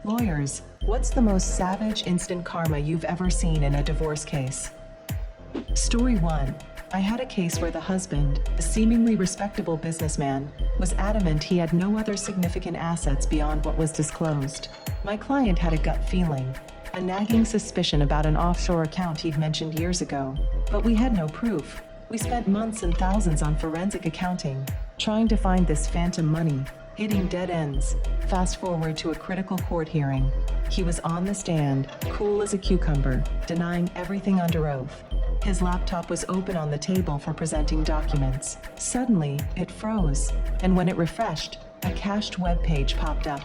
Lawyers, what's the most savage instant karma you've ever seen in a divorce case? Story 1. I had a case where the husband, a seemingly respectable businessman, was adamant he had no other significant assets beyond what was disclosed. My client had a gut feeling, a nagging suspicion about an offshore account he'd mentioned years ago, but we had no proof. We spent months and thousands on forensic accounting, trying to find this phantom money, hitting dead ends. Fast forward to a critical court hearing. He was on the stand, cool as a cucumber, denying everything under oath. His laptop was open on the table for presenting documents. Suddenly, it froze, and when it refreshed, a cached web page popped up.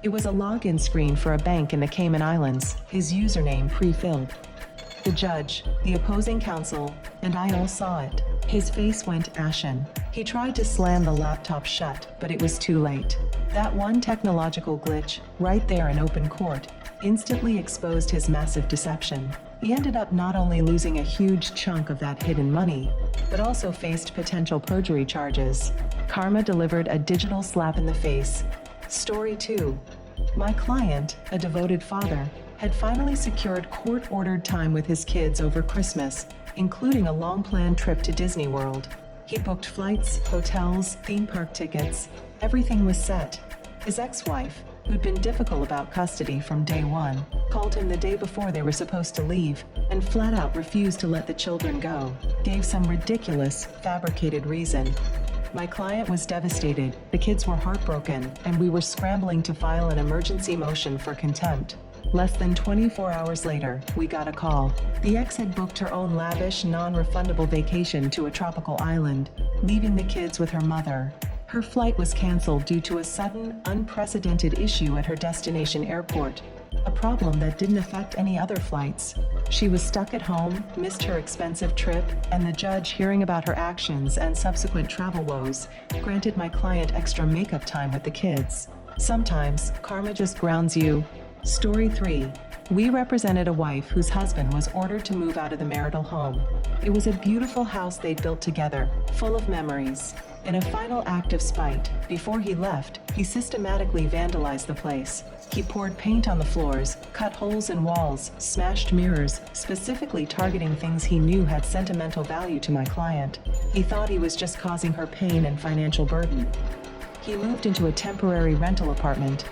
It was a login screen for a bank in the Cayman Islands, his username pre-filled. The judge, the opposing counsel, and I all saw it. His face went ashen. He tried to slam the laptop shut, but it was too late. That one technological glitch, right there in open court, instantly exposed his massive deception. He ended up not only losing a huge chunk of that hidden money, but also faced potential perjury charges. Karma delivered a digital slap in the face. Story 2. My client, a devoted father, had finally secured court-ordered time with his kids over Christmas, including a long-planned trip to Disney World. He booked flights, hotels, theme park tickets. Everything was set. His ex-wife, who'd been difficult about custody from day one, called him the day before they were supposed to leave and flat out refused to let the children go, gave some ridiculous, fabricated reason. My client was devastated, the kids were heartbroken, and we were scrambling to file an emergency motion for contempt. Less than 24 hours later, we got a call. The ex had booked her own lavish, non-refundable vacation to a tropical island, leaving the kids with her mother. Her flight was canceled due to a sudden, unprecedented issue at her destination airport, a problem that didn't affect any other flights. She was stuck at home, missed her expensive trip, and the judge, hearing about her actions and subsequent travel woes, granted my client extra makeup time with the kids. Sometimes, karma just grounds you. Story 3. We represented a wife whose husband was ordered to move out of the marital home. It was a beautiful house they'd built together, full of memories. In a final act of spite, before he left, he systematically vandalized the place. He poured paint on the floors, cut holes in walls, smashed mirrors, specifically targeting things he knew had sentimental value to my client. He thought he was just causing her pain and financial burden. He moved into a temporary rental apartment.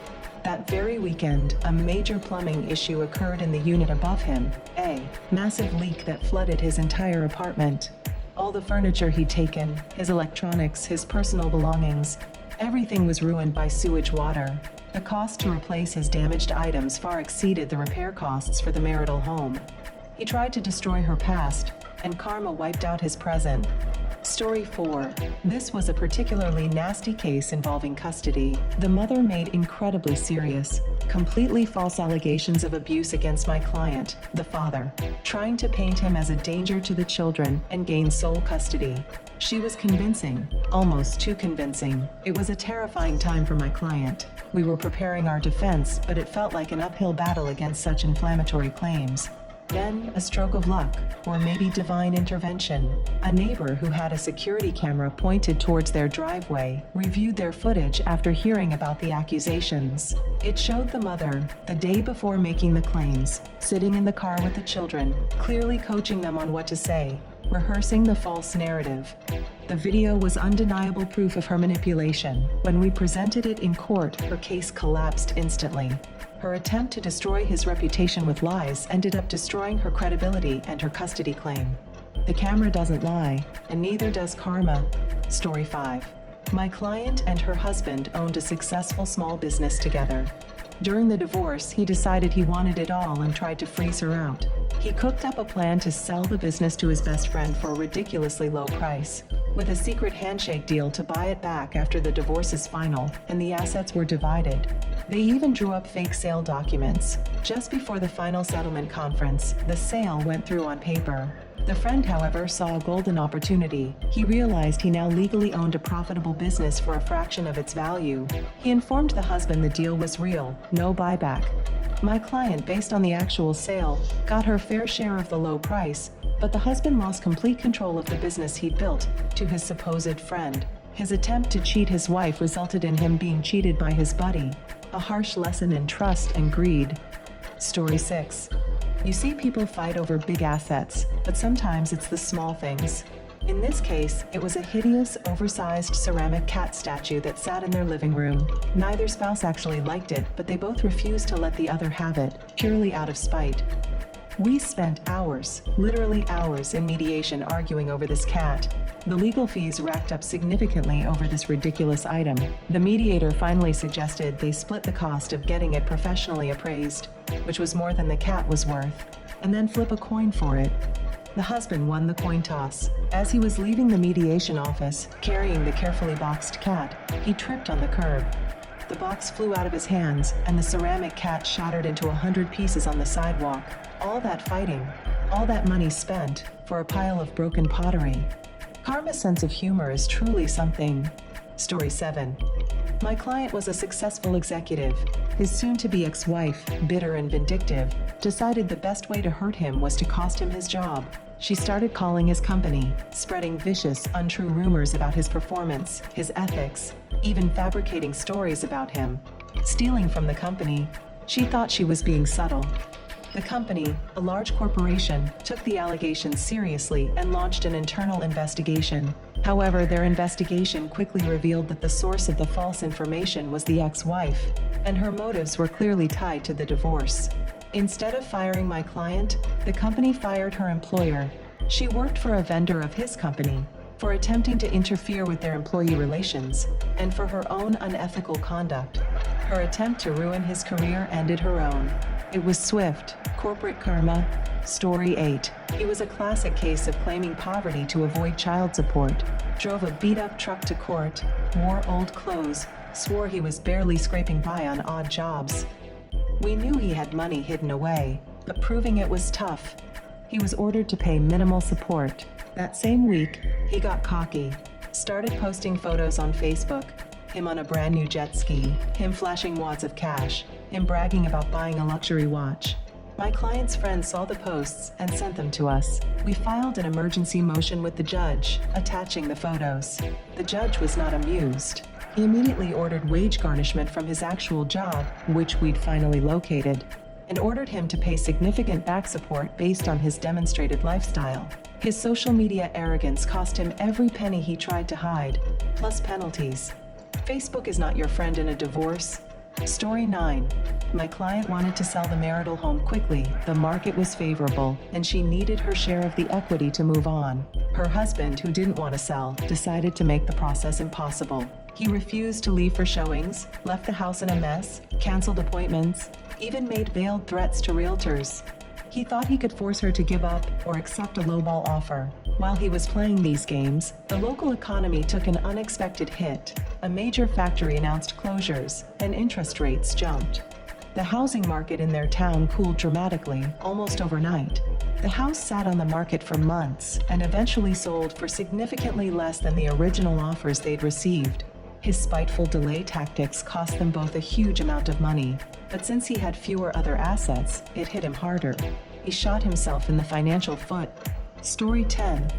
That very weekend, a major plumbing issue occurred in the unit above him, a massive leak that flooded his entire apartment. All the furniture he'd taken, his electronics, his personal belongings, everything was ruined by sewage water. The cost to replace his damaged items far exceeded the repair costs for the marital home. He tried to destroy her past, and karma wiped out his present. Story 4. This was a particularly nasty case involving custody. The mother made incredibly serious, completely false allegations of abuse against my client, the father, trying to paint him as a danger to the children and gain sole custody. She was convincing, almost too convincing. It was a terrifying time for my client. We were preparing our defense, but it felt like an uphill battle against such inflammatory claims. Then, a stroke of luck, or maybe divine intervention. A neighbor who had a security camera pointed towards their driveway reviewed their footage after hearing about the accusations. It showed the mother, the day before making the claims, sitting in the car with the children, clearly coaching them on what to say, rehearsing the false narrative. The video was undeniable proof of her manipulation. When we presented it in court, her case collapsed instantly. Her attempt to destroy his reputation with lies ended up destroying her credibility and her custody claim. The camera doesn't lie, and neither does karma. Story 5. My client and her husband owned a successful small business together. During the divorce, he decided he wanted it all and tried to freeze her out. He cooked up a plan to sell the business to his best friend for a ridiculously low price, with a secret handshake deal to buy it back after the divorce is final and the assets were divided. They even drew up fake sale documents. Just before the final settlement conference, the sale went through on paper. The friend, however, saw a golden opportunity. He realized he now legally owned a profitable business for a fraction of its value. He informed the husband the deal was real, no buyback. My client, based on the actual sale, got her fair share of the low price, but the husband lost complete control of the business he'd built to his supposed friend. His attempt to cheat his wife resulted in him being cheated by his buddy. A harsh lesson in trust and greed. Story 6. You see people fight over big assets, but sometimes it's the small things. In this case, it was a hideous, oversized ceramic cat statue that sat in their living room. Neither spouse actually liked it, but they both refused to let the other have it, purely out of spite. We spent hours, literally hours, in mediation arguing over this cat. The legal fees racked up significantly over this ridiculous item. The mediator finally suggested they split the cost of getting it professionally appraised, which was more than the cat was worth, and then flip a coin for it. The husband won the coin toss. As he was leaving the mediation office, carrying the carefully boxed cat, he tripped on the curb. The box flew out of his hands, and the ceramic cat shattered into 100 pieces on the sidewalk. All that fighting, all that money spent, for a pile of broken pottery. Karma's sense of humor is truly something. Story 7. My client was a successful executive. His soon-to-be ex-wife, bitter and vindictive, decided the best way to hurt him was to cost him his job. She started calling his company, spreading vicious, untrue rumors about his performance, his ethics, even fabricating stories about him. Stealing from the company, she thought she was being subtle. The company, a large corporation, took the allegations seriously and launched an internal investigation. However, their investigation quickly revealed that the source of the false information was the ex-wife, and her motives were clearly tied to the divorce. Instead of firing my client, the company fired her employer. She worked for a vendor of his company, for attempting to interfere with their employee relations, and for her own unethical conduct. Her attempt to ruin his career ended her own. It was swift. Corporate karma. Story 8. He was a classic case of claiming poverty to avoid child support. Drove a beat-up truck to court, wore old clothes, swore he was barely scraping by on odd jobs. We knew he had money hidden away, but proving it was tough. He was ordered to pay minimal support. That same week, he got cocky, started posting photos on Facebook. Him on a brand new jet ski, him flashing wads of cash, him bragging about buying a luxury watch. My client's friends saw the posts and sent them to us. We filed an emergency motion with the judge, attaching the photos. The judge was not amused. He immediately ordered wage garnishment from his actual job, which we'd finally located, and ordered him to pay significant back support based on his demonstrated lifestyle. His social media arrogance cost him every penny he tried to hide, plus penalties. Facebook is not your friend in a divorce. Story 9. My client wanted to sell the marital home quickly. The market was favorable, and she needed her share of the equity to move on. Her husband, who didn't want to sell, decided to make the process impossible. He refused to leave for showings, left the house in a mess, canceled appointments, even made veiled threats to realtors. He thought he could force her to give up or accept a lowball offer. While he was playing these games, the local economy took an unexpected hit. A major factory announced closures, and interest rates jumped. The housing market in their town cooled dramatically, almost overnight. The house sat on the market for months and eventually sold for significantly less than the original offers they'd received. His spiteful delay tactics cost them both a huge amount of money, but since he had fewer other assets, it hit him harder. He shot himself in the financial foot. Story 10.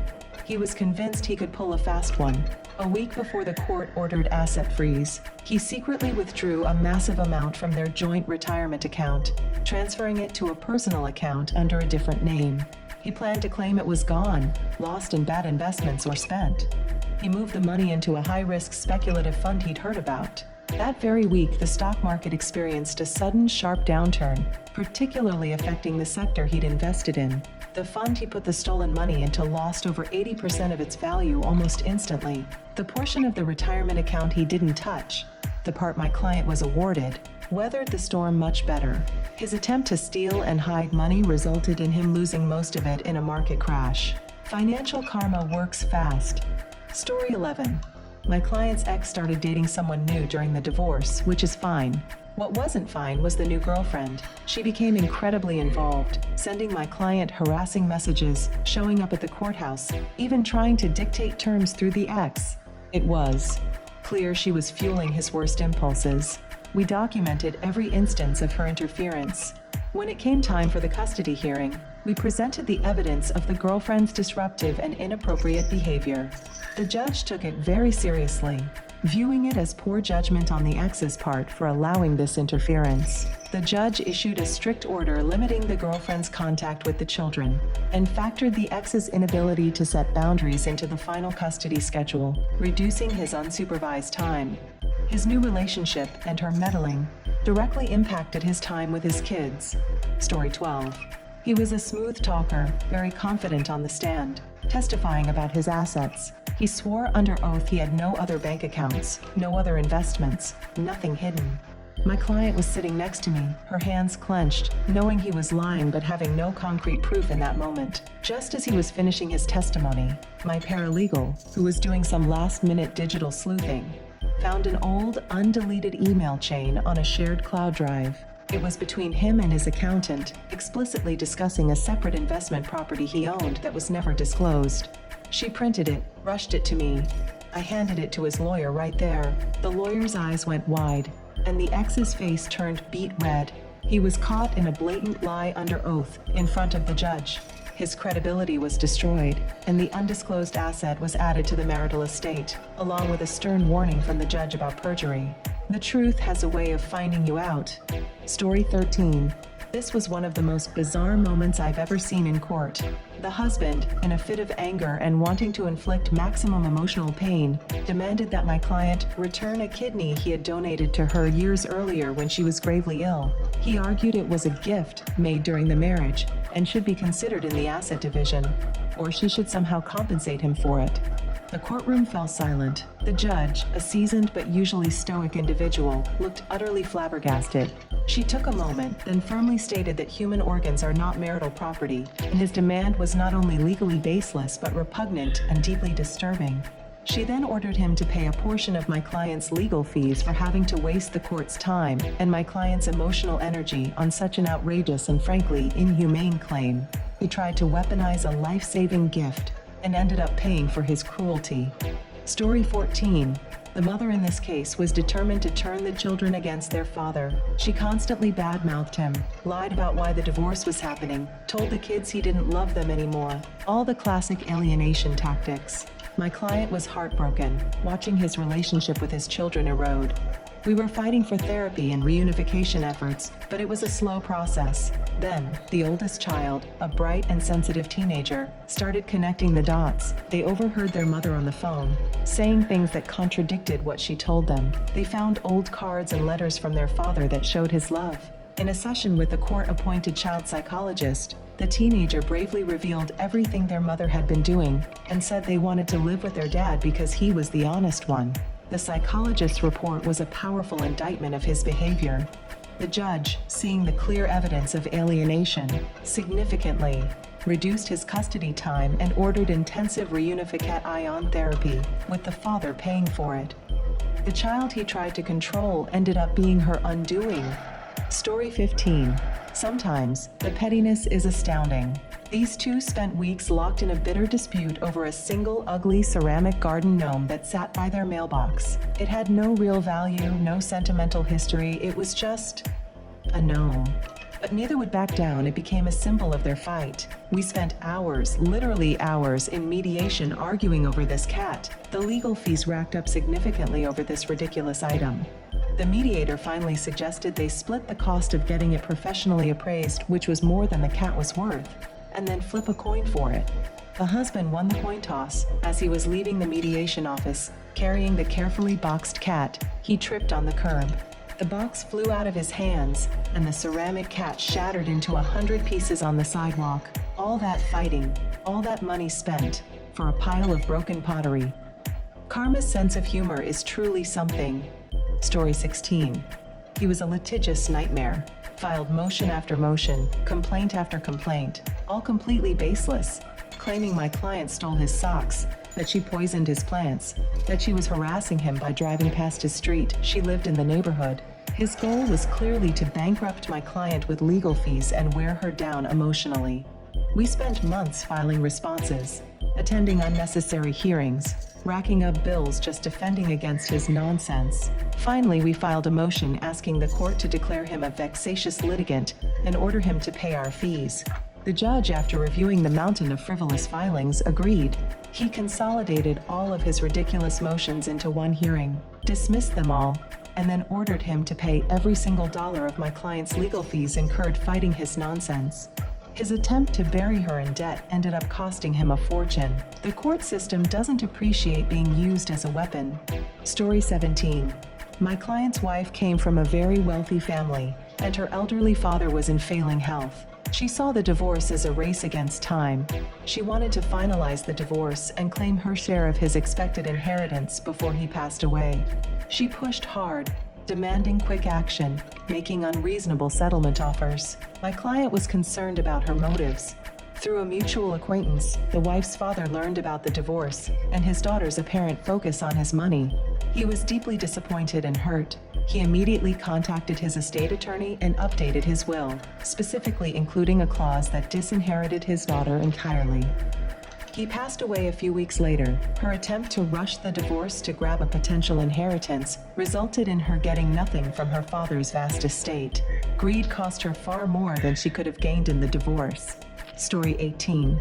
He was convinced he could pull a fast one. A week before the court-ordered asset freeze, he secretly withdrew a massive amount from their joint retirement account, transferring it to a personal account under a different name. He planned to claim it was gone, lost in bad investments or spent. He moved the money into a high-risk speculative fund he'd heard about. That very week, the stock market experienced a sudden, sharp downturn, particularly affecting the sector he'd invested in. The fund he put the stolen money into lost over 80% of its value almost instantly. The portion of the retirement account he didn't touch, the part my client was awarded, weathered the storm much better. His attempt to steal and hide money resulted in him losing most of it in a market crash. Financial karma works fast. Story 11. My client's ex started dating someone new during the divorce, which is fine. What wasn't fine was the new girlfriend. She became incredibly involved, sending my client harassing messages, showing up at the courthouse, even trying to dictate terms through the ex. It was clear she was fueling his worst impulses. We documented every instance of her interference. When it came time for the custody hearing, We presented the evidence of the girlfriend's disruptive and inappropriate behavior. The judge took it very seriously, viewing it as poor judgment on the ex's part for allowing this interference. The judge issued a strict order limiting the girlfriend's contact with the children and factored the ex's inability to set boundaries into the final custody schedule, reducing his unsupervised time. His new relationship and her meddling directly impacted his time with his kids. Story 12. He was a smooth talker, very confident on the stand, testifying about his assets. He swore under oath he had no other bank accounts, no other investments, nothing hidden. My client was sitting next to me, her hands clenched, knowing he was lying but having no concrete proof in that moment. Just as he was finishing his testimony, my paralegal, who was doing some last-minute digital sleuthing, found an old, undeleted email chain on a shared cloud drive. It was between him and his accountant, explicitly discussing a separate investment property he owned that was never disclosed. She printed it, rushed it to me. I handed it to his lawyer right there. The lawyer's eyes went wide, and the ex's face turned beet red. He was caught in a blatant lie under oath in front of the judge. His credibility was destroyed, and the undisclosed asset was added to the marital estate, along with a stern warning from the judge about perjury. The truth has a way of finding you out. Story 13. This was one of the most bizarre moments I've ever seen in court. The husband, in a fit of anger and wanting to inflict maximum emotional pain, demanded that my client return a kidney he had donated to her years earlier when she was gravely ill. He argued it was a gift made during the marriage and should be considered in the asset division, or she should somehow compensate him for it. The courtroom fell silent. The judge, a seasoned but usually stoic individual, looked utterly flabbergasted. She took a moment, then firmly stated that human organs are not marital property, and his demand was not only legally baseless but repugnant and deeply disturbing. She then ordered him to pay a portion of my client's legal fees for having to waste the court's time and my client's emotional energy on such an outrageous and frankly inhumane claim. He tried to weaponize a life-saving gift and ended up paying for his cruelty. Story 14. The mother in this case was determined to turn the children against their father. She constantly badmouthed him, lied about why the divorce was happening, told the kids he didn't love them anymore. All the classic alienation tactics. My client was heartbroken, watching his relationship with his children erode. We were fighting for therapy and reunification efforts, but it was a slow process. Then, the oldest child, a bright and sensitive teenager, started connecting the dots. They overheard their mother on the phone, saying things that contradicted what she told them. They found old cards and letters from their father that showed his love. In a session with the court-appointed child psychologist, the teenager bravely revealed everything their mother had been doing and said they wanted to live with their dad because he was the honest one. The psychologist's report was a powerful indictment of his behavior. The judge, seeing the clear evidence of alienation, significantly reduced his custody time and ordered intensive reunification therapy, with the father paying for it. The child he tried to control ended up being her undoing. Story 15. Sometimes, the pettiness is astounding. These two spent weeks locked in a bitter dispute over a single ugly ceramic garden gnome that sat by their mailbox. It had no real value, no sentimental history, it was just a gnome. But neither would back down. It became a symbol of their fight. We spent hours, literally hours, in mediation arguing over this cat. The legal fees racked up significantly over this ridiculous item. The mediator finally suggested they split the cost of getting it professionally appraised, which was more than the cat was worth, and then flip a coin for it. The husband won the coin toss. As he was leaving the mediation office, carrying the carefully boxed cat, he tripped on the curb. The box flew out of his hands, and the ceramic cat shattered into 100 pieces on the sidewalk. All that fighting, all that money spent, for a pile of broken pottery. Karma's sense of humor is truly something. Story 16. He was a litigious nightmare. Filed motion after motion, complaint after complaint, all completely baseless, claiming my client stole his socks, that she poisoned his plants, that she was harassing him by driving past his street. She lived in the neighborhood. His goal was clearly to bankrupt my client with legal fees and wear her down emotionally. We spent months filing responses, attending unnecessary hearings, racking up bills just defending against his nonsense. Finally, we filed a motion asking the court to declare him a vexatious litigant and order him to pay our fees. The judge, after reviewing the mountain of frivolous filings, agreed. He consolidated all of his ridiculous motions into one hearing, dismissed them all, and then ordered him to pay every single dollar of my client's legal fees incurred fighting his nonsense. His attempt to bury her in debt ended up costing him a fortune. The court system doesn't appreciate being used as a weapon. Story 17. My client's wife came from a very wealthy family, and her elderly father was in failing health. She saw the divorce as a race against time. She wanted to finalize the divorce and claim her share of his expected inheritance before he passed away. She pushed hard, demanding quick action, making unreasonable settlement offers. My client was concerned about her motives. Through a mutual acquaintance, the wife's father learned about the divorce and his daughter's apparent focus on his money. He was deeply disappointed and hurt. He immediately contacted his estate attorney and updated his will, specifically including a clause that disinherited his daughter entirely. He passed away a few weeks later. Her attempt to rush the divorce to grab a potential inheritance resulted in her getting nothing from her father's vast estate. Greed cost her far more than she could have gained in the divorce. Story 18.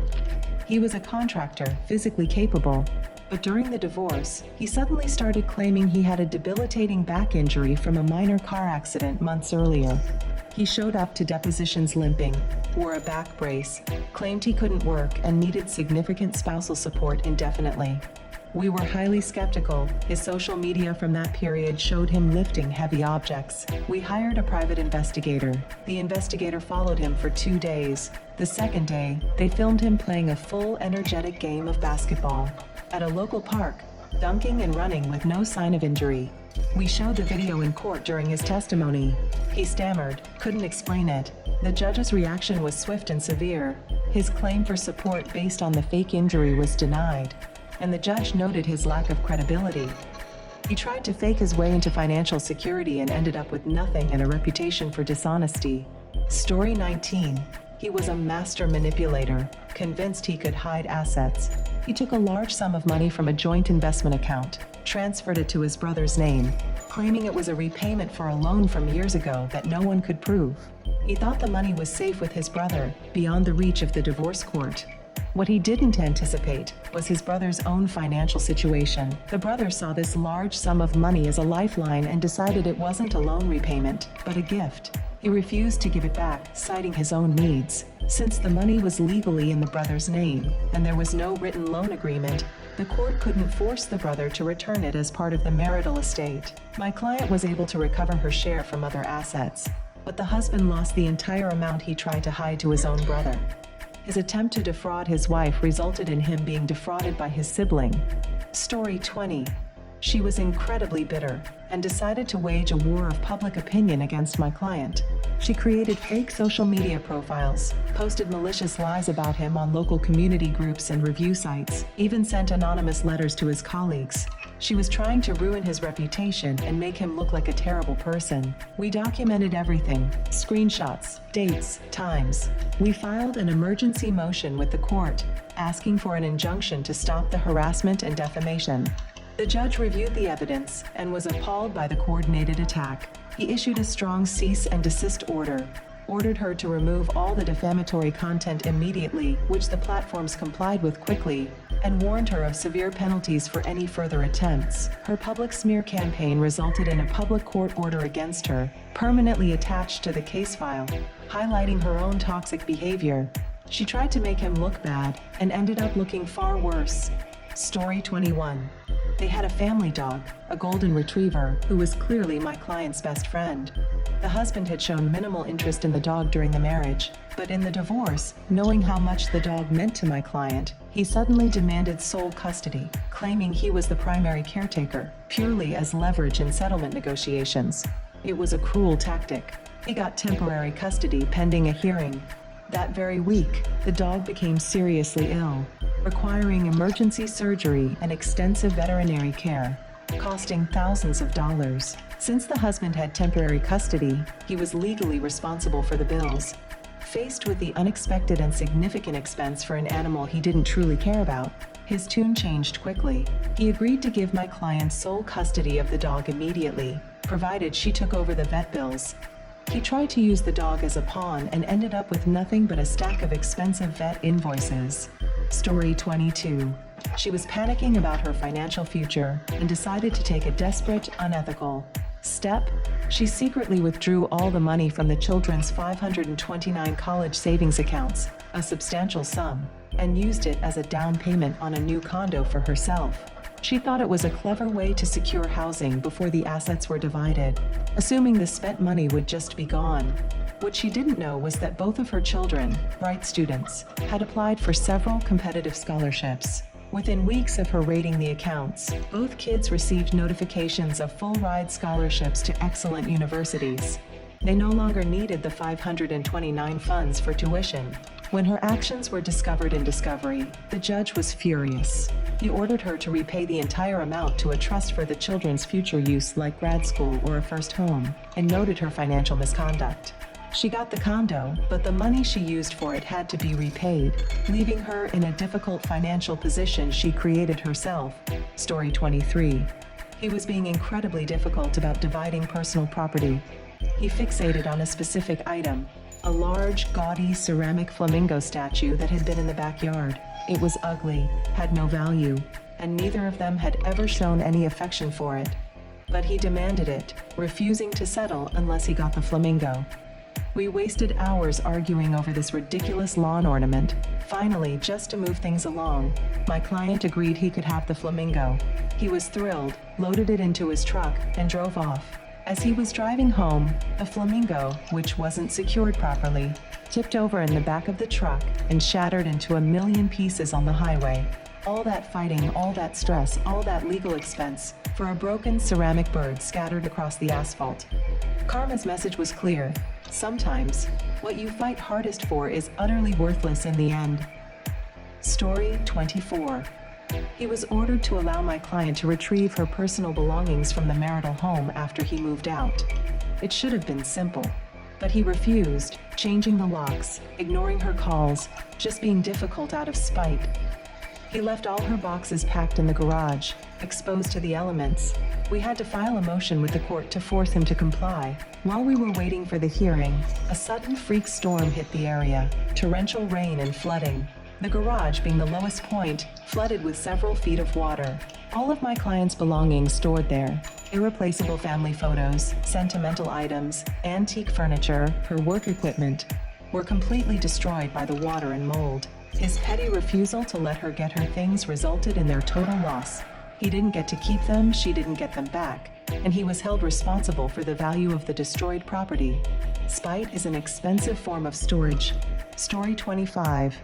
He was a contractor, physically capable, but during the divorce, he suddenly started claiming he had a debilitating back injury from a minor car accident months earlier. He showed up to depositions limping, wore a back brace, claimed he couldn't work, and needed significant spousal support indefinitely. We were highly skeptical. His social media from that period showed him lifting heavy objects. We hired a private investigator. The investigator followed him for 2 days. The second day, they filmed him playing a full, energetic game of basketball at a local park, dunking and running with no sign of injury. We showed the video in court during his testimony. He stammered, couldn't explain it. The judge's reaction was swift and severe. His claim for support based on the fake injury was denied, and the judge noted his lack of credibility. He tried to fake his way into financial security and ended up with nothing and a reputation for dishonesty. Story 19. He was a master manipulator, convinced he could hide assets. He took a large sum of money from a joint investment account, transferred it to his brother's name, claiming it was a repayment for a loan from years ago that no one could prove. He thought the money was safe with his brother, beyond the reach of the divorce court. What he didn't anticipate was his brother's own financial situation. The brother saw this large sum of money as a lifeline and decided it wasn't a loan repayment, but a gift. He refused to give it back, citing his own needs. Since the money was legally in the brother's name, and there was no written loan agreement, the court couldn't force the brother to return it as part of the marital estate. My client was able to recover her share from other assets, but the husband lost the entire amount he tried to hide to his own brother. His attempt to defraud his wife resulted in him being defrauded by his sibling. Story 20. She was incredibly bitter and decided to wage a war of public opinion against my client. She created fake social media profiles, posted malicious lies about him on local community groups and review sites, even sent anonymous letters to his colleagues. She was trying to ruin his reputation and make him look like a terrible person. We documented everything: screenshots, dates, times. We filed an emergency motion with the court, asking for an injunction to stop the harassment and defamation. The judge reviewed the evidence and was appalled by the coordinated attack. He issued a strong cease and desist order, ordered her to remove all the defamatory content immediately, which the platforms complied with quickly, and warned her of severe penalties for any further attempts. Her public smear campaign resulted in a public court order against her, permanently attached to the case file, highlighting her own toxic behavior. She tried to make him look bad and ended up looking far worse. Story 21. They had a family dog, a golden retriever, who was clearly my client's best friend. The husband had shown minimal interest in the dog during the marriage, but in the divorce, knowing how much the dog meant to my client, he suddenly demanded sole custody, claiming he was the primary caretaker, purely as leverage in settlement negotiations. It was a cruel tactic. He got temporary custody pending a hearing. That very week, the dog became seriously ill, requiring emergency surgery and extensive veterinary care, costing thousands of dollars. Since the husband had temporary custody, he was legally responsible for the bills. Faced with the unexpected and significant expense for an animal he didn't truly care about, his tune changed quickly. He agreed to give my client sole custody of the dog immediately, provided she took over the vet bills. He tried to use the dog as a pawn and ended up with nothing but a stack of expensive vet invoices. Story 22. She was panicking about her financial future and decided to take a desperate, unethical step. She secretly withdrew all the money from the children's 529 college savings accounts, a substantial sum, and used it as a down payment on a new condo for herself. She thought it was a clever way to secure housing before the assets were divided, assuming the spent money would just be gone. What she didn't know was that both of her children, bright students, had applied for several competitive scholarships. Within weeks of her raiding the accounts, both kids received notifications of full-ride scholarships to excellent universities. They no longer needed the 529 funds for tuition. When her actions were discovered in discovery, the judge was furious. He ordered her to repay the entire amount to a trust for the children's future use like grad school or a first home, and noted her financial misconduct. She got the condo, but the money she used for it had to be repaid, leaving her in a difficult financial position she created herself. Story 23. He was being incredibly difficult about dividing personal property. He fixated on a specific item, a large, gaudy ceramic flamingo statue that had been in the backyard. It was ugly, had no value, and neither of them had ever shown any affection for it. But he demanded it, refusing to settle unless he got the flamingo. We wasted hours arguing over this ridiculous lawn ornament. Finally, just to move things along, my client agreed he could have the flamingo. He was thrilled, loaded it into his truck, and drove off. As he was driving home, the flamingo, which wasn't secured properly, tipped over in the back of the truck and shattered into a million pieces on the highway. All that fighting, all that stress, all that legal expense for a broken ceramic bird scattered across the asphalt. Karma's message was clear. Sometimes, what you fight hardest for is utterly worthless in the end. Story 24. He was ordered to allow my client to retrieve her personal belongings from the marital home after he moved out. It should have been simple, but he refused, changing the locks, ignoring her calls, just being difficult out of spite. He left all her boxes packed in the garage, exposed to the elements. We had to file a motion with the court to force him to comply. While we were waiting for the hearing, a sudden freak storm hit the area, torrential rain and flooding. The garage, being the lowest point, flooded with several feet of water. All of my client's belongings stored there, irreplaceable family photos, sentimental items, antique furniture, her work equipment, were completely destroyed by the water and mold. His petty refusal to let her get her things resulted in their total loss. He didn't get to keep them, she didn't get them back, and he was held responsible for the value of the destroyed property. Spite is an expensive form of storage. Story 25.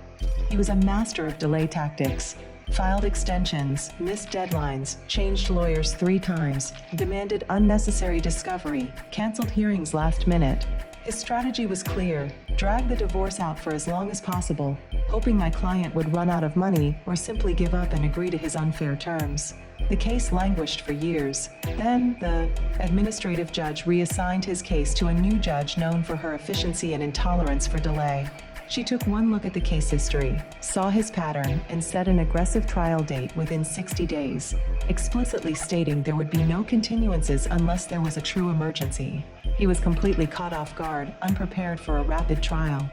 He was a master of delay tactics. Filed extensions, missed deadlines, changed lawyers 3 times, demanded unnecessary discovery, canceled hearings last minute. His strategy was clear: drag the divorce out for as long as possible, hoping my client would run out of money or simply give up and agree to his unfair terms. The case languished for years. Then, the administrative judge reassigned his case to a new judge known for her efficiency and intolerance for delay. She took one look at the case history, saw his pattern, and set an aggressive trial date within 60 days, explicitly stating there would be no continuances unless there was a true emergency. He was completely caught off guard, unprepared for a rapid trial.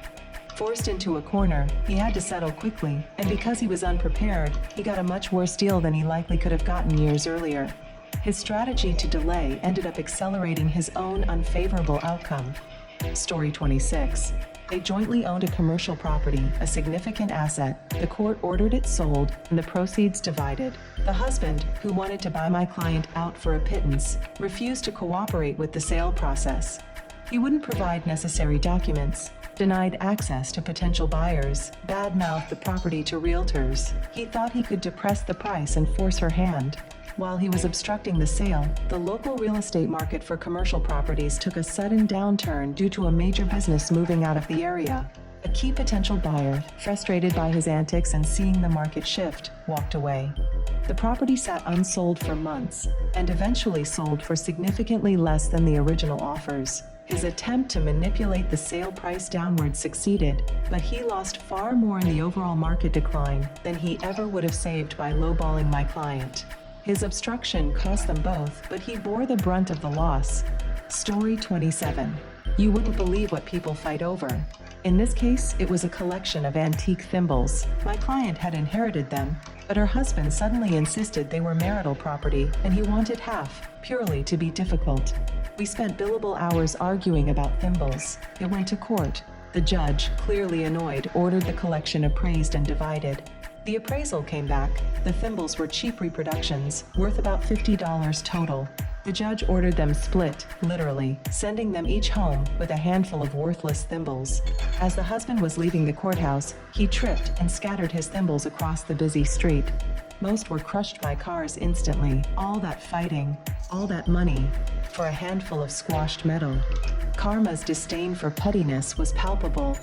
Forced into a corner, he had to settle quickly, and because he was unprepared, he got a much worse deal than he likely could have gotten years earlier. His strategy to delay ended up accelerating his own unfavorable outcome. Story 26. They jointly owned a commercial property, a significant asset. The court ordered it sold and the proceeds divided. The husband, who wanted to buy my client out for a pittance, refused to cooperate with the sale process. He wouldn't provide necessary documents, denied access to potential buyers, badmouthed the property to realtors. He thought he could depress the price and force her hand. While he was obstructing the sale, the local real estate market for commercial properties took a sudden downturn due to a major business moving out of the area. A key potential buyer, frustrated by his antics and seeing the market shift, walked away. The property sat unsold for months, and eventually sold for significantly less than the original offers. His attempt to manipulate the sale price downward succeeded, but he lost far more in the overall market decline than he ever would have saved by lowballing my client. His obstruction cost them both, but he bore the brunt of the loss. Story 27. You wouldn't believe what people fight over. In this case, it was a collection of antique thimbles. My client had inherited them, but her husband suddenly insisted they were marital property and he wanted half, purely to be difficult. We spent billable hours arguing about thimbles. It went to court. The judge, clearly annoyed, ordered the collection appraised and divided. The appraisal came back. The thimbles were cheap reproductions, worth about $50 total. The judge ordered them split, literally, sending them each home with a handful of worthless thimbles. As the husband was leaving the courthouse, he tripped and scattered his thimbles across the busy street. Most were crushed by cars instantly. All that fighting, all that money, for a handful of squashed metal. Karma's disdain for pettiness was palpable.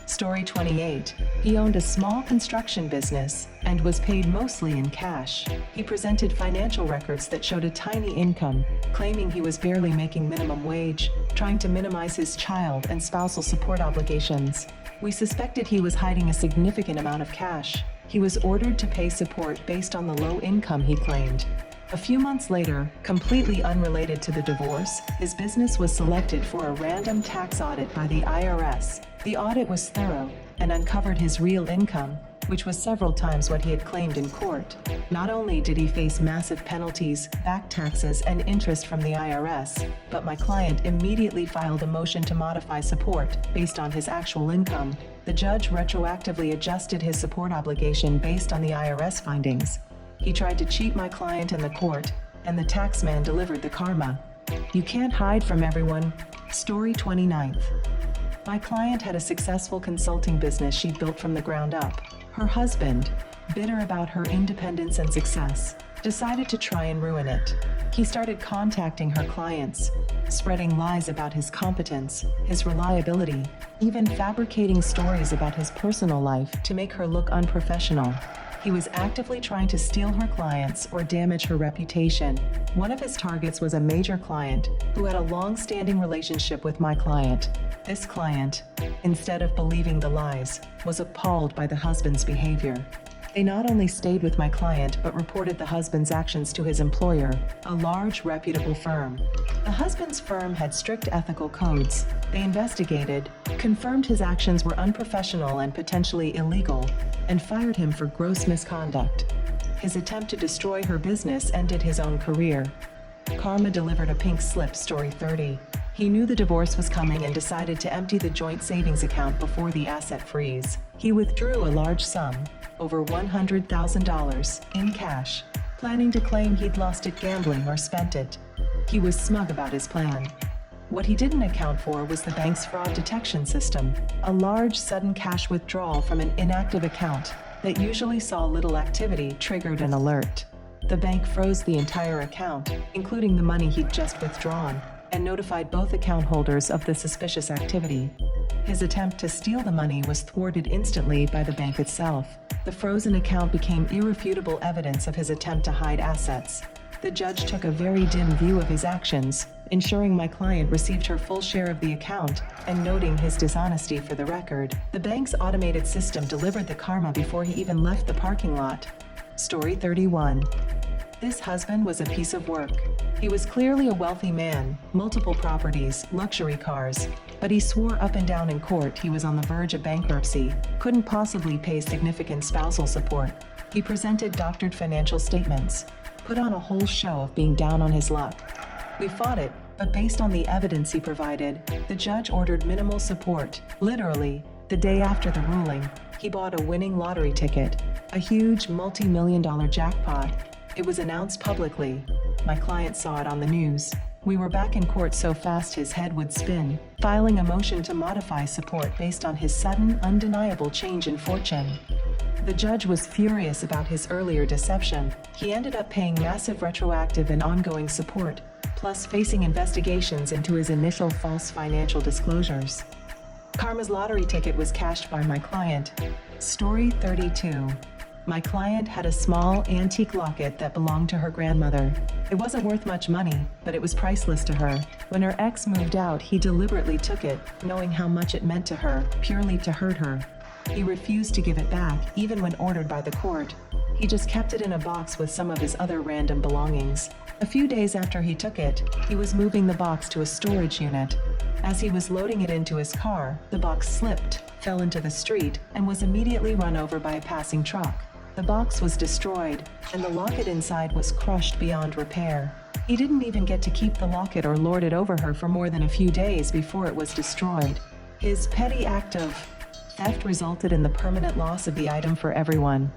Story 28. He owned a small construction business and was paid mostly in cash. He presented financial records that showed a tiny income, claiming he was barely making minimum wage, trying to minimize his child and spousal support obligations. We suspected he was hiding a significant amount of cash. He was ordered to pay support based on the low income he claimed. A few months later, completely unrelated to the divorce, his business was selected for a random tax audit by the IRS. The audit was thorough and uncovered his real income, which was several times what he had claimed in court. Not only did he face massive penalties, back taxes, and interest from the IRS, but my client immediately filed a motion to modify support based on his actual income. The judge retroactively adjusted his support obligation based on the IRS findings. He tried to cheat my client in the court, and the taxman delivered the karma. You can't hide from everyone. Story 29th. My client had a successful consulting business she built from the ground up. Her husband, bitter about her independence and success, decided to try and ruin it. He started contacting her clients, spreading lies about his competence, his reliability, even fabricating stories about his personal life to make her look unprofessional. He was actively trying to steal her clients or damage her reputation. One of his targets was a major client who had a long-standing relationship with my client. This client, instead of believing the lies, was appalled by the husband's behavior. They not only stayed with my client but reported the husband's actions to his employer, a large, reputable firm. The husband's firm had strict ethical codes. They investigated, confirmed his actions were unprofessional and potentially illegal, and fired him for gross misconduct. His attempt to destroy her business ended his own career. Karma delivered a pink slip. Story 30. He knew the divorce was coming and decided to empty the joint savings account before the asset freeze. He withdrew a large sum, over $100,000, in cash, planning to claim he'd lost it gambling or spent it. He was smug about his plan. What he didn't account for was the bank's fraud detection system, a large sudden cash withdrawal from an inactive account that usually saw little activity triggered an alert. The bank froze the entire account, including the money he'd just withdrawn, and notified both account holders of the suspicious activity. His attempt to steal the money was thwarted instantly by the bank itself. The frozen account became irrefutable evidence of his attempt to hide assets. The judge took a very dim view of his actions, ensuring my client received her full share of the account and noting his dishonesty for the record. The bank's automated system delivered the karma before he even left the parking lot. Story 31. This husband was a piece of work. He was clearly a wealthy man, multiple properties, luxury cars, but he swore up and down in court he was on the verge of bankruptcy, couldn't possibly pay significant spousal support. He presented doctored financial statements, put on a whole show of being down on his luck. We fought it, but based on the evidence he provided, the judge ordered minimal support. Literally, the day after the ruling, he bought a winning lottery ticket, a huge multi-million-dollar jackpot. It was announced publicly. My client saw it on the news. We were back in court so fast his head would spin, filing a motion to modify support based on his sudden, undeniable change in fortune. The judge was furious about his earlier deception. He ended up paying massive retroactive and ongoing support, plus facing investigations into his initial false financial disclosures. Karma's lottery ticket was cashed by my client. Story 32. My client had a small, antique locket that belonged to her grandmother. It wasn't worth much money, but it was priceless to her. When her ex moved out, he deliberately took it, knowing how much it meant to her, purely to hurt her. He refused to give it back, even when ordered by the court. He just kept it in a box with some of his other random belongings. A few days after he took it, he was moving the box to a storage unit. As he was loading it into his car, the box slipped, fell into the street, and was immediately run over by a passing truck. The box was destroyed, and the locket inside was crushed beyond repair. He didn't even get to keep the locket or lord it over her for more than a few days before it was destroyed. His petty act of theft resulted in the permanent loss of the item for everyone.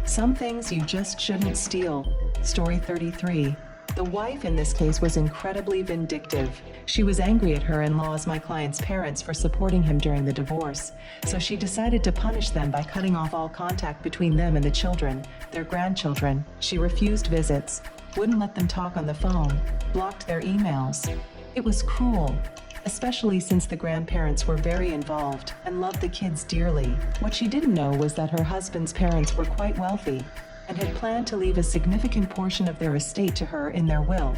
Some things you just shouldn't steal. Story 33. The wife in this case was incredibly vindictive. She was angry at her in-laws, my client's parents, for supporting him during the divorce, so she decided to punish them by cutting off all contact between them and the children, their grandchildren. She refused visits, wouldn't let them talk on the phone, blocked their emails. It was cruel, especially since the grandparents were very involved and loved the kids dearly. What she didn't know was that her husband's parents were quite wealthy and had planned to leave a significant portion of their estate to her in their will,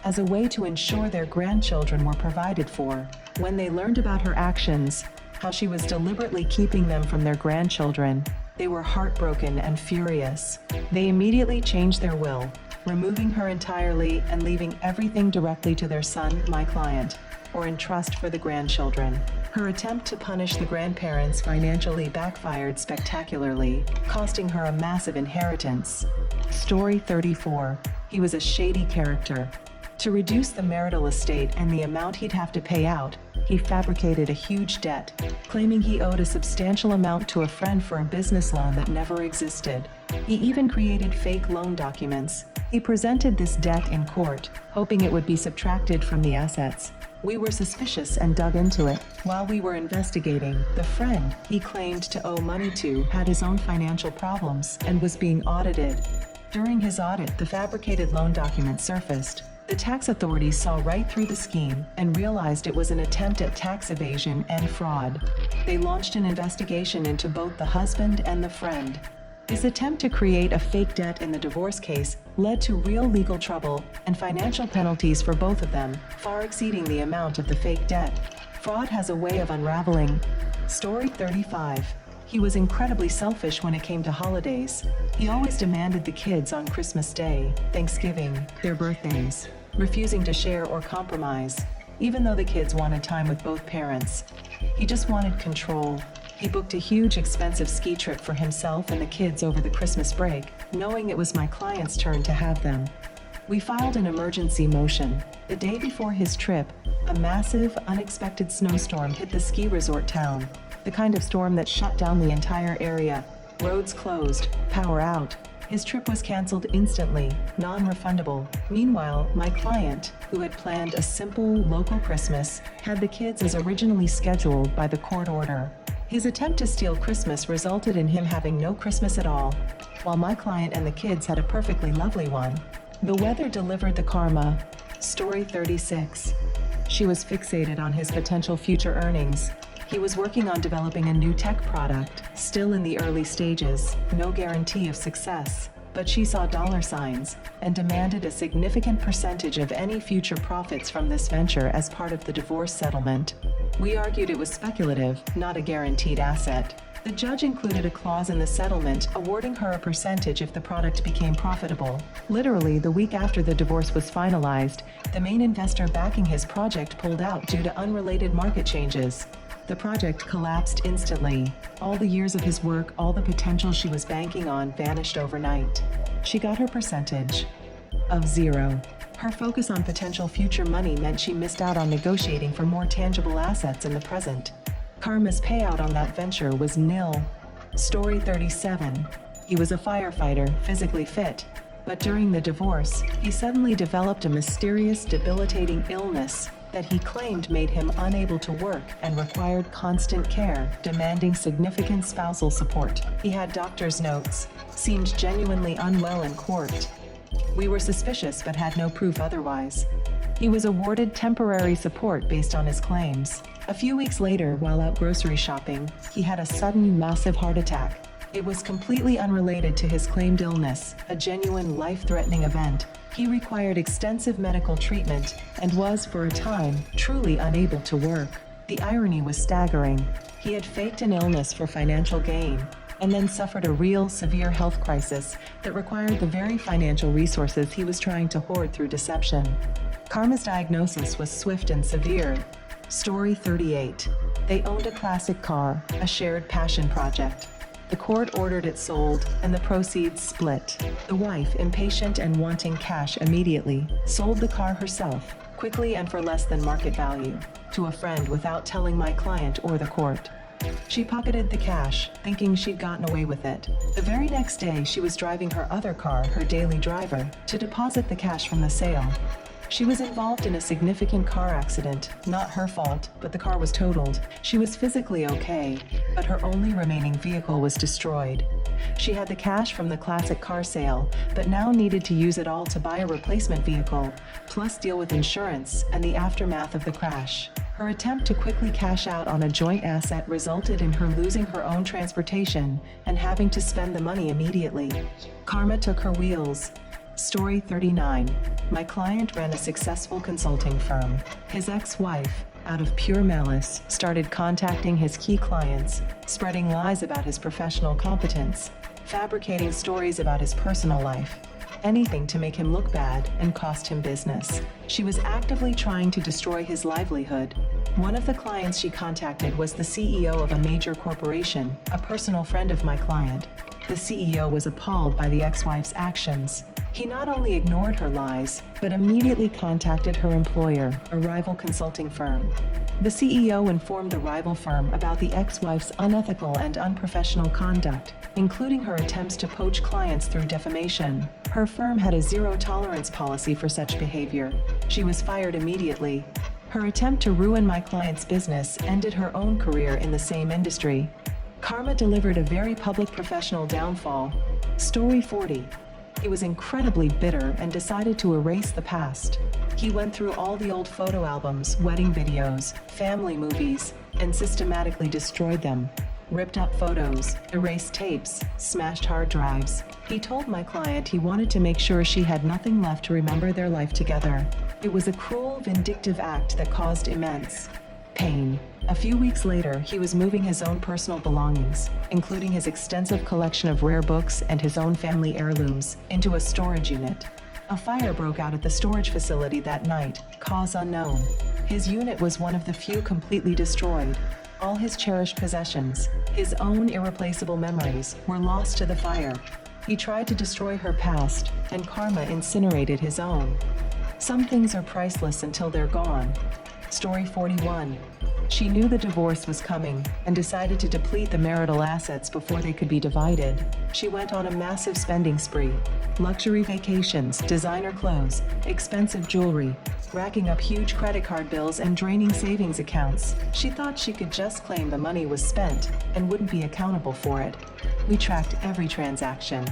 as a way to ensure their grandchildren were provided for. When they learned about her actions, how she was deliberately keeping them from their grandchildren, they were heartbroken and furious. They immediately changed their will, removing her entirely and leaving everything directly to their son, my client, or in trust for the grandchildren. Her attempt to punish the grandparents financially backfired spectacularly, costing her a massive inheritance. Story 34. He was a shady character. To reduce the marital estate and the amount he'd have to pay out, he fabricated a huge debt, claiming he owed a substantial amount to a friend for a business loan that never existed. He even created fake loan documents. He presented this debt in court, hoping it would be subtracted from the assets. We were suspicious and dug into it. While we were investigating, the friend he claimed to owe money to had his own financial problems and was being audited. During his audit, the fabricated loan document surfaced. The tax authorities saw right through the scheme and realized it was an attempt at tax evasion and fraud. They launched an investigation into both the husband and the friend. His attempt to create a fake debt in the divorce case led to real legal trouble and financial penalties for both of them, far exceeding the amount of the fake debt. Fraud has a way of unraveling. Story 35. He was incredibly selfish when it came to holidays. He always demanded the kids on Christmas Day, Thanksgiving, their birthdays, refusing to share or compromise, even though the kids wanted time with both parents. He just wanted control. He booked a huge expensive ski trip for himself and the kids over the Christmas break, knowing it was my client's turn to have them. We filed an emergency motion. The day before his trip, a massive, unexpected snowstorm hit the ski resort town, the kind of storm that shut down the entire area. Roads closed, power out. His trip was canceled instantly, non-refundable. Meanwhile, my client, who had planned a simple, local Christmas, had the kids as originally scheduled by the court order. His attempt to steal Christmas resulted in him having no Christmas at all, while my client and the kids had a perfectly lovely one. The weather delivered the karma. Story 36. She was fixated on his potential future earnings. He was working on developing a new tech product, still in the early stages, no guarantee of success. But she saw dollar signs and demanded a significant percentage of any future profits from this venture as part of the divorce settlement. We argued it was speculative, not a guaranteed asset. The judge included a clause in the settlement awarding her a percentage if the product became profitable. Literally, the week after the divorce was finalized, the main investor backing his project pulled out due to unrelated market changes. The project collapsed instantly. All the years of his work, all the potential she was banking on vanished overnight. She got her percentage of 0. Her focus on potential future money meant she missed out on negotiating for more tangible assets in the present. Karma's payout on that venture was nil. Story 37. He was a firefighter, physically fit, but during the divorce, he suddenly developed a mysterious, debilitating illness that he claimed made him unable to work and required constant care, demanding significant spousal support. He had doctor's notes, seemed genuinely unwell in court. We were suspicious but had no proof otherwise. He was awarded temporary support based on his claims. A few weeks later, while out grocery shopping, he had a sudden, massive heart attack. It was completely unrelated to his claimed illness, a genuine life-threatening event. He required extensive medical treatment and was, for a time, truly unable to work. The irony was staggering. He had faked an illness for financial gain. and then suffered a real, severe health crisis that required the very financial resources he was trying to hoard through deception. Karma's diagnosis was swift and severe. Story 38. They owned a classic car, a shared passion project. The court ordered it sold, and the proceeds split. The wife, impatient and wanting cash immediately, sold the car herself, quickly and for less than market value, to a friend without telling my client or the court. She pocketed the cash, thinking she'd gotten away with it. The very next day, she was driving her other car, her daily driver, to deposit the cash from the sale. She was involved in a significant car accident, not her fault, but the car was totaled. She was physically okay, but her only remaining vehicle was destroyed. She had the cash from the classic car sale, but now needed to use it all to buy a replacement vehicle, plus deal with insurance and the aftermath of the crash. Her attempt to quickly cash out on a joint asset resulted in her losing her own transportation and having to spend the money immediately. Karma took her wheels. Story 39. My client ran a successful consulting firm. His ex-wife, out of pure malice, started contacting his key clients, spreading lies about his professional competence, fabricating stories about his personal life, anything to make him look bad and cost him business. She was actively trying to destroy his livelihood. One of the clients she contacted was the CEO of a major corporation, a personal friend of my client. The CEO was appalled by the ex-wife's actions. He not only ignored her lies, but immediately contacted her employer, a rival consulting firm. The CEO informed the rival firm about the ex-wife's unethical and unprofessional conduct, including her attempts to poach clients through defamation. Her firm had a zero-tolerance policy for such behavior. She was fired immediately. Her attempt to ruin my client's business ended her own career in the same industry. Karma delivered a very public professional downfall. Story 40. He was incredibly bitter and decided to erase the past. He went through all the old photo albums, wedding videos, family movies, and systematically destroyed them. Ripped up photos, erased tapes, smashed hard drives. He told my client he wanted to make sure she had nothing left to remember their life together. It was a cruel, vindictive act that caused immense pain. A few weeks later, he was moving his own personal belongings, including his extensive collection of rare books and his own family heirlooms, into a storage unit. A fire broke out at the storage facility that night, cause unknown. His unit was one of the few completely destroyed. All his cherished possessions, his own irreplaceable memories, were lost to the fire. He tried to destroy her past, and Karma incinerated his own. Some things are priceless until they're gone. Story 41. She knew the divorce was coming and decided to deplete the marital assets before they could be divided. She went on a massive spending spree. Luxury vacations, designer clothes, expensive jewelry, racking up huge credit card bills and draining savings accounts. She thought she could just claim the money was spent and wouldn't be accountable for it. We tracked every transaction.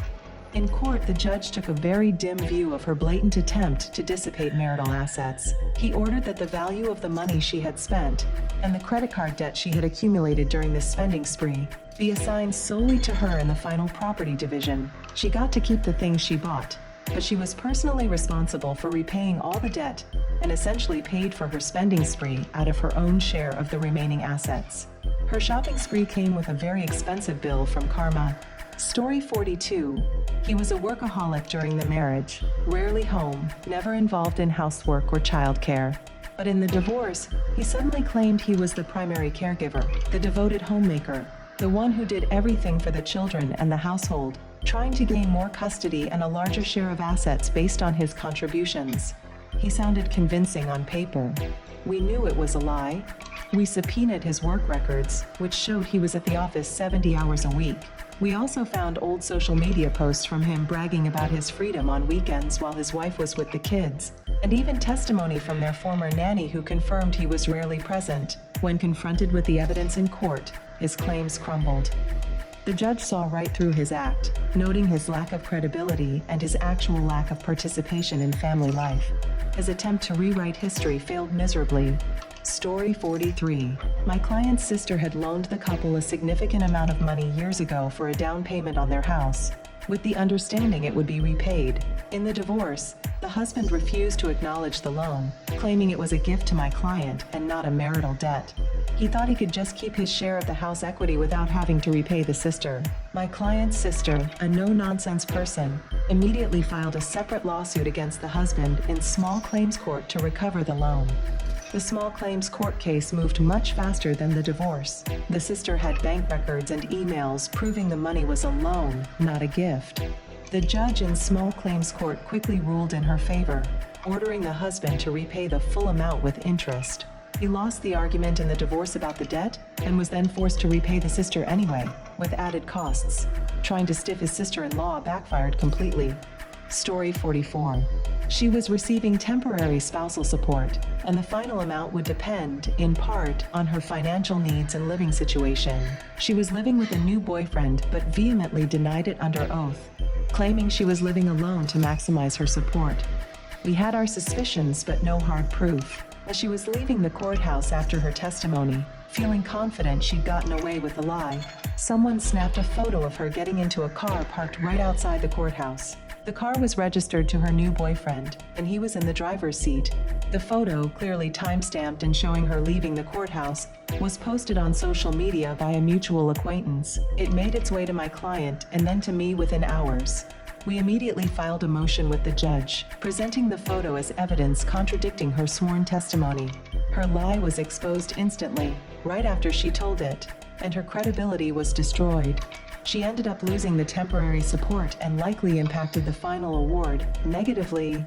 In court, the judge took a very dim view of her blatant attempt to dissipate marital assets. He ordered that the value of the money she had spent and the credit card debt she had accumulated during this spending spree be assigned solely to her in the final property division. She got to keep the things she bought, but she was personally responsible for repaying all the debt and essentially paid for her spending spree out of her own share of the remaining assets. Her shopping spree came with a very expensive bill from Karma. Story 42. He was a workaholic during the marriage, rarely home, never involved in housework or childcare. But in the divorce, he suddenly claimed he was the primary caregiver, the devoted homemaker, the one who did everything for the children and the household, trying to gain more custody and a larger share of assets based on his contributions. He sounded convincing on paper. We knew it was a lie. We subpoenaed his work records, which showed he was at the office 70 hours a week. We also found old social media posts from him bragging about his freedom on weekends while his wife was with the kids, and even testimony from their former nanny who confirmed he was rarely present. When confronted with the evidence in court, his claims crumbled. The judge saw right through his act, noting his lack of credibility and his actual lack of participation in family life. His attempt to rewrite history failed miserably. Story 43. My client's sister had loaned the couple a significant amount of money years ago for a down payment on their house. with the understanding it would be repaid. In the divorce, the husband refused to acknowledge the loan, claiming it was a gift to my client and not a marital debt. He thought he could just keep his share of the house equity without having to repay the sister. My client's sister, a no-nonsense person, immediately filed a separate lawsuit against the husband in small claims court to recover the loan. The small claims court case moved much faster than the divorce. The sister had bank records and emails proving the money was a loan, not a gift. The judge in small claims court quickly ruled in her favor, ordering the husband to repay the full amount with interest. He lost the argument in the divorce about the debt and was then forced to repay the sister anyway, with added costs. Trying to stiff his sister-in-law backfired completely. Story 44. She was receiving temporary spousal support, and the final amount would depend, in part, on her financial needs and living situation. She was living with a new boyfriend but vehemently denied it under oath, claiming she was living alone to maximize her support. We had our suspicions but no hard proof. As she was leaving the courthouse after her testimony, feeling confident she'd gotten away with the lie, someone snapped a photo of her getting into a car parked right outside the courthouse. The car was registered to her new boyfriend, and he was in the driver's seat. The photo, clearly time-stamped and showing her leaving the courthouse, was posted on social media by a mutual acquaintance. It made its way to my client and then to me within hours. We immediately filed a motion with the judge, presenting the photo as evidence contradicting her sworn testimony. Her lie was exposed instantly, right after she told it, and her credibility was destroyed. She ended up losing the temporary support and likely impacted the final award negatively.